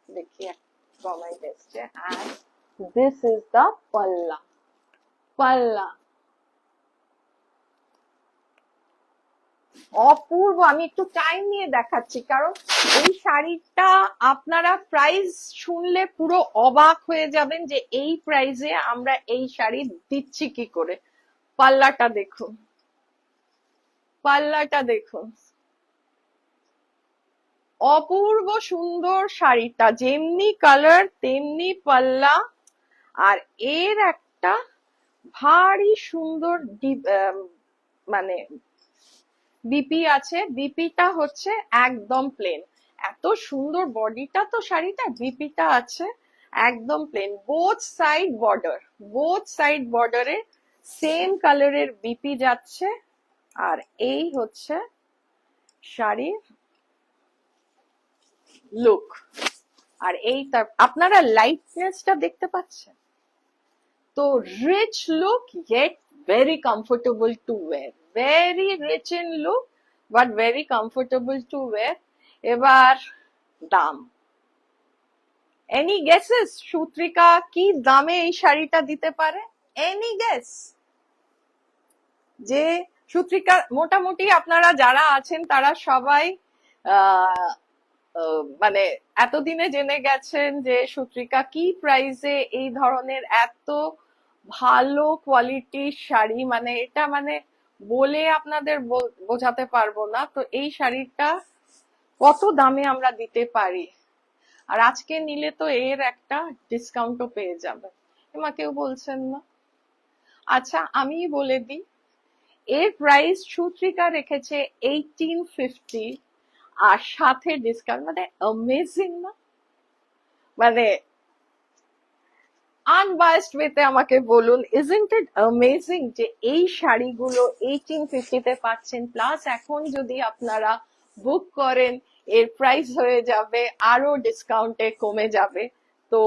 দেখি কমেন্ট এসছে, and this is the পাল্লা। অপূর্ব, আমি একটু টাইম নিয়ে দেখাচ্ছি, কারণ এই শাড়িটা আপনারা প্রাইস শুনলে পুরো অবাক হয়ে যাবেন যে এই প্রাইসে আমরা এই শাড়ি দিচ্ছি কি করে। পাল্লাটা দেখুন, পাল্লাটা দেখুন, অপূর্ব সুন্দর শাড়িটা, যেমনি কালার তেমনি পাল্লা। আর এর একটা ভারী সুন্দর মানে বিপি আছে, বিপিটা হচ্ছে একদম প্লেন। এত সুন্দর বডিটা তো শাড়িটা, বিপিটা আছে একদম প্লেন। বোথ সাইড বর্ডারে সেম কালারের বিপি যাচ্ছে। আর এই হচ্ছে শাড়ির লুক। আর এইটা আপনারা লাইটনেসটা দেখতে পাচ্ছেন তো, rich look yet very comfortable to wear, very rich in look but very comfortable to wear। এবার দাম, এনি গেসেস সূত্রিকা কি দামে এই শাড়িটা দিতে পারে? Any guess? যে সূত্রিকা মোটামুটি আপনারা যারা আছেন তারা সবাই মানে এতদিনে জেনে গেছেন যে সূত্রিকা কি প্রাইসে এই ধরনের এত ভালো কোয়ালিটির শাড়ি, মানে এটা মানে বলে আপনাদের বোঝাতে পারবো না। তো এই শাড়িটা কত দামে আমরা দিতে পারি, আর আজকে নিলে তো এর একটা ডিসকাউন্টও পেয়ে যাবে। এমা কেউ বলছেন না? আচ্ছা আমি বলে দিই, এর প্রাইস সূত্রিকা রেখেছে 1850, আর সাথে ডিসকাউন্ট, মানে অ্যামেজিং না? মানে আনবায়াসড ওয়েতে আমাকে বলুন, ইজন্ট ইট অ্যামেজিং যে এই শাড়িগুলো 1850 তে পাচ্ছেন, প্লাস এখন যদি আপনারা বুক করেন এর প্রাইস হয়ে যাবে আরো ডিসকাউন্টে কমে যাবে। তো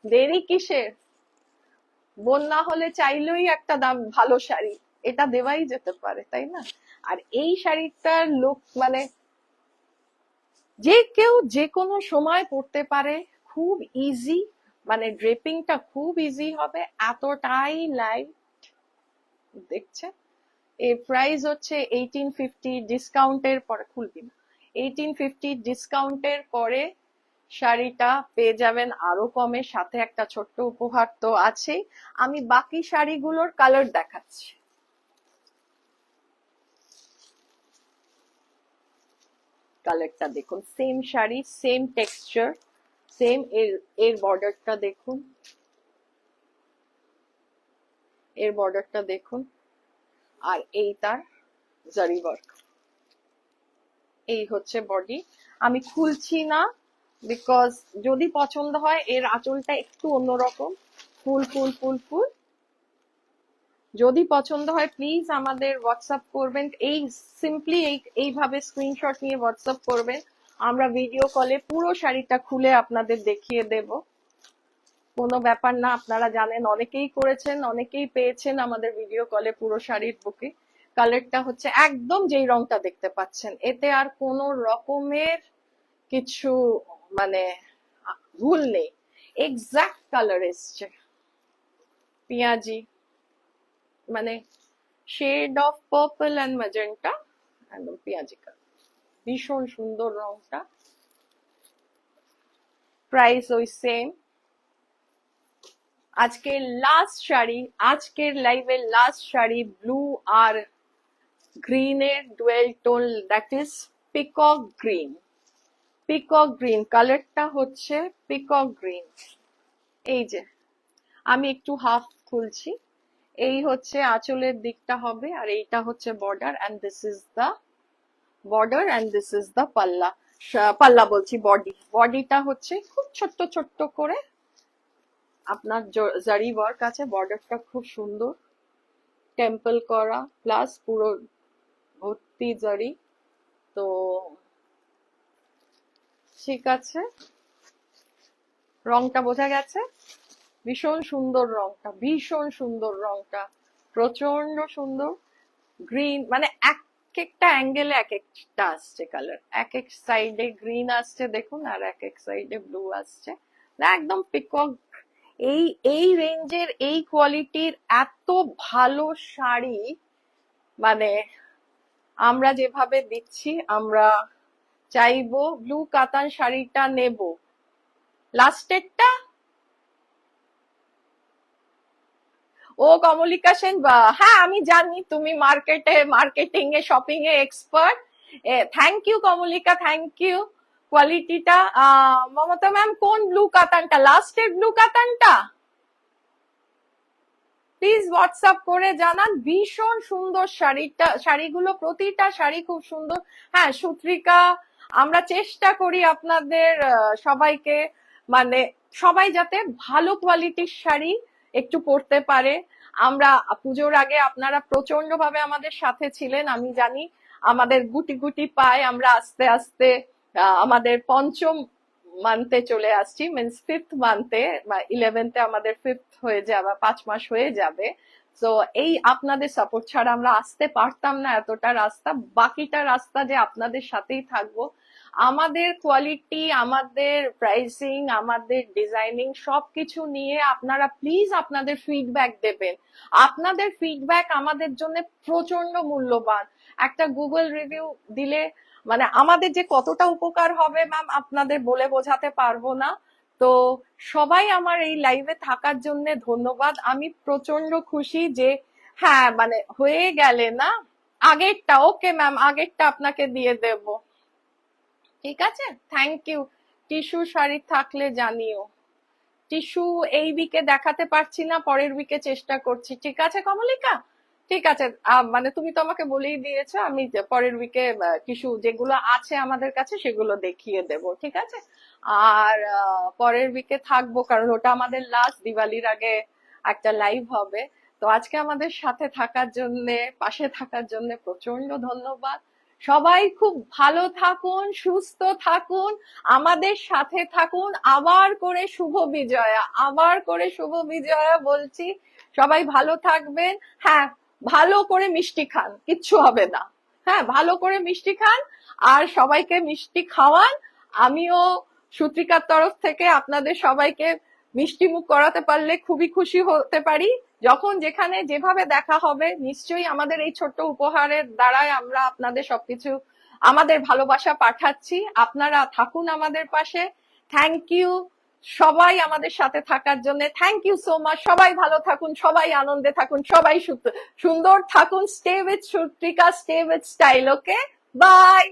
দেরি কিসের? বন্যা হলে চাইলেই একটা দাম ভালো শাড়ি এটা দেওয়াই যেতে পারে, তাই না? আর এই শাড়িটার লুক মানে যে কেউ যে কোনো সময় পরতে পারে, খুব ইজি, মানে ড্রেপিংটা খুব ইজি হবে, এতটাই লাইট। দেখছে এর প্রাইস হচ্ছে 1850, ডিসকাউন্টের পরে খুলবি না, 1850 ডিসকাউন্টের পরে শাড়িটা পেয়ে যাবেন আরো কমে, সাথে একটা ছোট্ট উপহার তো আছেই। আমি বাকি শাড়িগুলোর কালার দেখাচ্ছি। কালারটা দেখুন, same sari, same texture, same. এর বর্ডারটা দেখুন, এর বর্ডারটা দেখুন, আর এই তার জারি ওয়ার্ক। এই হচ্ছে বডি। আমি খুলছি না, বিকজ যদি পছন্দ হয়, এর আঁচলটা একটু অন্যরকম, ফুল ফুল ফুল ফুল। যদি পছন্দ হয় প্লিজ আমাদের হোয়াটসঅ্যাপ করবেন, এই সিম্পলি এইভাবে স্ক্রিনশট নিয়ে হোয়াটসঅ্যাপ করবেন, আমরা ভিডিও কলে পুরো শাড়িটা খুলে আপনাদের দেখিয়ে দেব। কোনো ব্যাপার না, আপনারা জানেন, অনেকেই করেছেন, অনেকেই পেয়েছেন আমাদের ভিডিও কলে পুরো শাড়ির বুকে। কালারটা হচ্ছে একদম যেই রংটা দেখতে পাচ্ছেন, এতে আর কোনো রকমের কিছু মানে ভুল নেই, এক্সাক্ট কালার এসছে, পিঁয়াজি, মানে shade of purple and magenta, একদম পেঁয়াজি কালার, ভীষণ সুন্দর রংটা। প্রাইস ওই সেম। আজকের লাস্ট শাড়ি, আজকের লাইভের লাস্ট শাড়ি, ব্লু আর গ্রিনের dual tone, that is peacock green. Peacock green কালারটা হচ্ছে পিকক গ্রিন। এই যে আমি একটু হাফ খুলছি। এই হচ্ছে আঁচলের দিকটা হবে, আর এইটা হচ্ছে border, and this is the border and this is the palla. Palla বলছি, বডি। বডিটা হচ্ছে খুব ছোট্ট ছোট্ট করে আপনার জারি ওয়ার্ক আছে, বর্ডারটা খুব সুন্দর টেম্পল করা, প্লাস পুরো ভর্তি জারি। তো ঠিক আছে, রংটা বোঝা গেছে? ভীষণ সুন্দর রংটা, ভীষণ সুন্দর রংটা, প্রচন্ড সুন্দর। গ্রিন, মানে এক একটা অ্যাঙ্গেলে এক একটা আসছে কালার, এক এক সাইডে গ্রিন আসছে দেখুন, আর এক এক সাইডে ব্লু আসছে, না একদম পিকক। এই এই রেঞ্জের এই কোয়ালিটির এত ভালো শাড়ি, মানে আমরা যেভাবে দিচ্ছি, আমরা চাইবো ব্লু কাতান শাড়িটা নেব লাস্টেরটা। ও কমলিকা সেন, হ্যাঁ আমি জানি তুমি মার্কেটিং এ শপিং এ expert. Thank you Kamalika, thank you. কোয়ালিটিটা মমতা ম্যাম কোন ব্লু কাতানটা, লাস্টের ব্লু কাতানটা প্লিজ হোয়াটসঅ্যাপ করে জানান। ভীষণ সুন্দর শাড়িটা, শাড়িগুলো প্রতিটা শাড়ি খুব সুন্দর। হ্যাঁ সুত্রিকা, আমরা চেষ্টা করি আপনাদের সবাইকে, মানে সবাই যাতে ভালো কোয়ালিটির শাড়ি একটু পরতে পারে। আমরা পুজোর আগে আপনারা প্রচন্ড ভাবে আমাদের সাথে ছিলেন, আমি জানি। আমাদের গুটি গুটি পায় আমরা আস্তে আস্তে আমাদের পঞ্চম মান্থে চলে আসছি, মিনস ফিফথ মান্থে বা 11th আমাদের ফিফথ হয়ে যাবে, 5 মাস হয়ে যাবে। তো এই আপনাদের সাপোর্ট ছাড়া আমরা আসতে পারতাম না এতটা রাস্তা। বাকিটা রাস্তা যে আপনাদের সাথেই থাকবো। আমাদের কোয়ালিটি, আমাদের প্রাইসিং, আমাদের ডিজাইনিং সবকিছু নিয়ে আপনারা প্লিজ আপনাদের ফিডব্যাক দেবেন। আপনাদের ফিডব্যাক আমাদের জন্য প্রচন্ড মূল্যবান। একটা গুগল রিভিউ দিলে মানে আমাদের যে কতটা উপকার হবে ম্যাম আপনাদের বলে বোঝাতে পারবো না। তো সবাই আমার এই লাইভে থাকার জন্য ধন্যবাদ। আমি প্রচন্ড খুশি যে হ্যাঁ মানে হয়ে গেলে না আগেরটা। ওকে ম্যাম, আগেরটা আপনাকে দিয়ে দেব, ঠিক আছে, থ্যাংক ইউ। টিস্যু শাড়ি থাকলে জানিও। টিস্যু এই উইকে দেখাতে পারছি না, পরের উইকে চেষ্টা করছি, ঠিক আছে কমলিকা? ঠিক আছে, মানে তুমি তো আমাকে বলেই দিয়েছো, আমি পরের উইকে টিস্যু যেগুলো আছে আমাদের কাছে সেগুলো দেখিয়ে দেব, ঠিক আছে। আর পরের উইকে থাকবো, কারণ ওটা আমাদের লাস্ট, দিওয়ালির আগে একটা লাইভ হবে। তো আজকে আমাদের সাথে থাকার জন্য, পাশে থাকার জন্য প্রচন্ড ধন্যবাদ। সবাই খুব ভালো থাকুন, সুস্থ থাকুন, আমাদের সাথে থাকুন। আবার করে শুভ বিজয়া, আবার করে শুভ বিজয়া বলছি। সবাই ভালো থাকবেন। হ্যাঁ ভালো করে মিষ্টি খান, কিচ্ছু হবে না। হ্যাঁ ভালো করে মিষ্টি খান, আর সবাইকে মিষ্টি খাওয়ান। আমিও সূত্রিকার তরফ থেকে আপনাদের সবাইকে মিষ্টি মুখ করাতে পারলে খুবই খুশি হতে পারি। যখন যেখানে যেভাবে দেখা হবে, নিশ্চয়ই আমাদের এই ছোট্ট উপহারের দ্বারাই আমরা আপনাদের সবকিছু, আমাদের ভালোবাসা পাঠাচ্ছি। আপনারা থাকুন আমাদের পাশে। থ্যাংক ইউ সবাই আমাদের সাথে থাকার জন্য, থ্যাংক ইউ সো মাচ। সবাই ভালো থাকুন, সবাই আনন্দে থাকুন, সবাই সুন্দর থাকুন। Stay with Sutrika, stay with style. Okay, by.